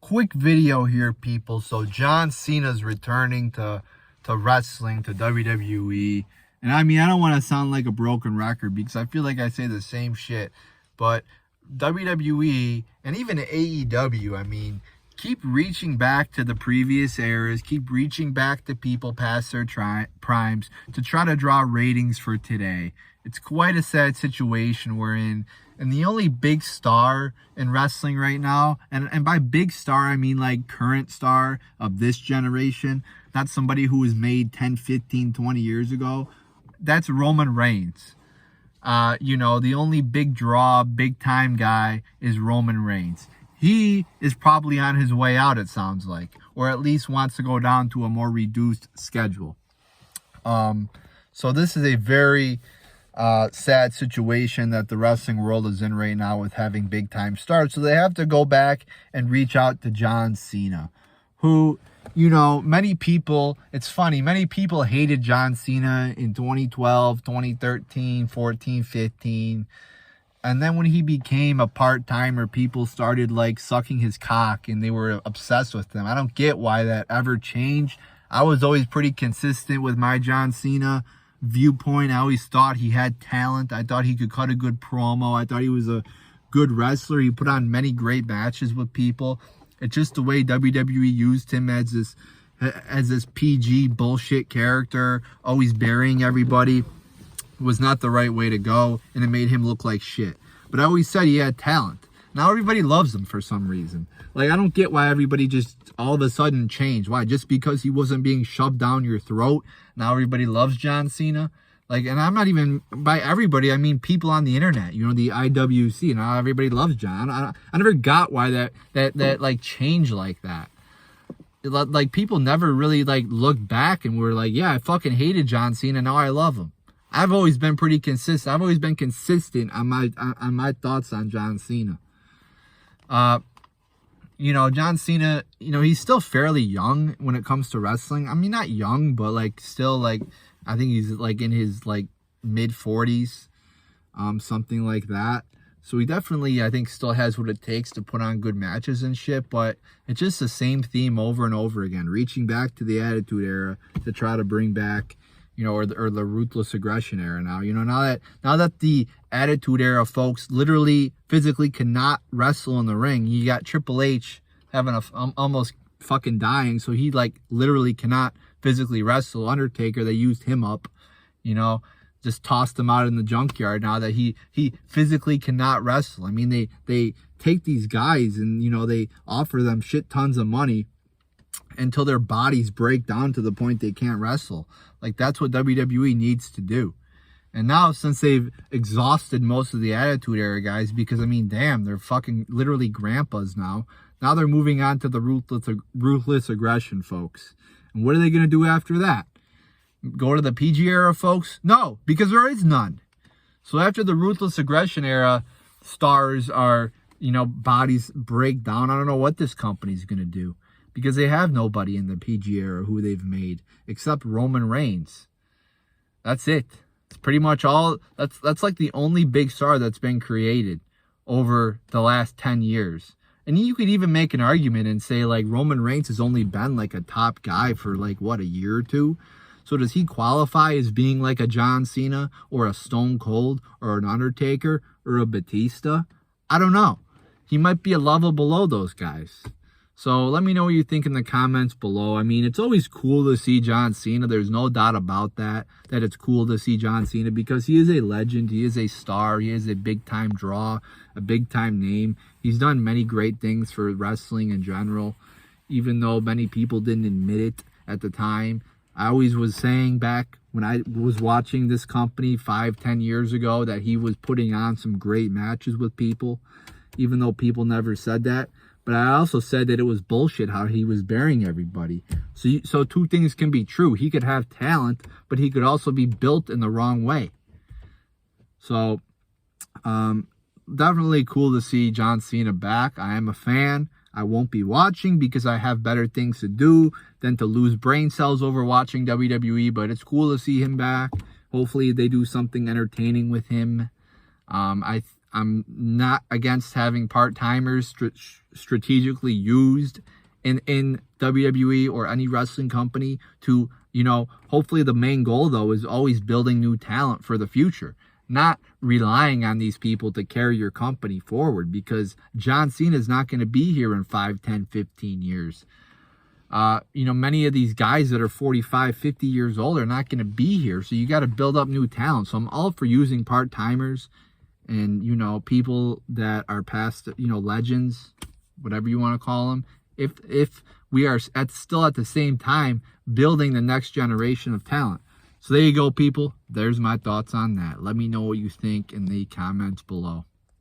quick video here, people. So John Cena's returning to wrestling, to WWE. And I mean, I don't want to sound like a broken record because I feel like I say the same shit. But WWE and even AEW, I mean, keep reaching back to the previous eras, keep reaching back to people past their primes to try to draw ratings for today. It's quite a sad situation we're in. And the only big star in wrestling right now, and by big star, I mean like current star of this generation, not somebody who was made 10, 15, 20 years ago, that's Roman Reigns. The only big draw, big time guy is Roman Reigns. He is probably on his way out, it sounds like, or at least wants to go down to a more reduced schedule. So this is a very sad situation that the wrestling world is in right now with having big time stars. So they have to go back and reach out to John Cena, who, many people, it's funny, many people hated John Cena in 2012, 2013, 14, 15. And then when he became a part-timer, people started like sucking his cock and they were obsessed with him. I don't get why that ever changed. I was always pretty consistent with my John Cena viewpoint. I always thought he had talent. I thought he could cut a good promo. I thought he was a good wrestler. He put on many great matches with people. It's just the way WWE used him as this PG bullshit character, always burying everybody, was not the right way to go, and it made him look like shit. But I always said he had talent. Now everybody loves him for some reason. Like, I don't get why everybody just all of a sudden changed. Why? Just because he wasn't being shoved down your throat, now everybody loves John Cena? Like, and I'm not even, by everybody, I mean people on the internet, the IWC, now everybody loves John. I never got why that like changed like that. Like, people never really like looked back and were like, yeah, I fucking hated John Cena, now I love him. I've always been pretty consistent. I've always been consistent on my thoughts on John Cena. John Cena, he's still fairly young when it comes to wrestling. I mean, not young, but like still like, I think he's like in his like mid 40s, something like that. So he definitely, I think, still has what it takes to put on good matches and shit. But it's just the same theme over and over again, reaching back to the Attitude Era to try to bring back, or the Ruthless Aggression Era now. Now that the Attitude Era folks literally physically cannot wrestle in the ring. You got Triple H having almost fucking dying, so he like literally cannot physically wrestle. Undertaker, they used him up, just tossed him out in the junkyard now that he physically cannot wrestle. I mean, they take these guys and they offer them shit tons of money until their bodies break down to the point they can't wrestle. Like, that's what WWE needs to do. And now, since they've exhausted most of the Attitude Era guys, because, I mean, damn, they're fucking literally grandpas now. Now they're moving on to the Ruthless Aggression folks. And what are they going to do after that? Go to the PG Era folks? No, because there is none. So after the Ruthless Aggression Era, stars are, bodies break down. I don't know what this company's going to do. Because they have nobody in the PG Era who they've made except Roman Reigns. That's it. It's pretty much all. That's like the only big star that's been created over the last 10 years. And you could even make an argument and say like Roman Reigns has only been like a top guy for like what, a year or two. So does he qualify as being like a John Cena or a Stone Cold or an Undertaker or a Batista? I don't know. He might be a level below those guys. So let me know what you think in the comments below. I mean, it's always cool to see John Cena. There's no doubt about that it's cool to see John Cena because he is a legend. He is a star. He is a big-time draw, a big-time name. He's done many great things for wrestling in general, even though many people didn't admit it at the time. I always was saying back when I was watching this company 5-10 years ago that he was putting on some great matches with people, even though people never said that. But I also said that it was bullshit how he was burying everybody. So two things can be true. He could have talent, but he could also be built in the wrong way. So, definitely cool to see John Cena back. I am a fan. I won't be watching because I have better things to do than to lose brain cells over watching WWE. But it's cool to see him back. Hopefully they do something entertaining with him. I'm not against having part-timers strategically used in WWE or any wrestling company to, you know, hopefully the main goal, though, is always building new talent for the future, not relying on these people to carry your company forward, because John Cena is not going to be here in 5, 10, 15 years. You know, many of these guys that are 45, 50 years old are not going to be here. So you got to build up new talent. So I'm all for using part-timers and, you know, people that are past, you know, legends, whatever you want to call them, if we are still at the same time building the next generation of talent. So there you go, people. There's my thoughts on that. Let me know what you think in the comments below.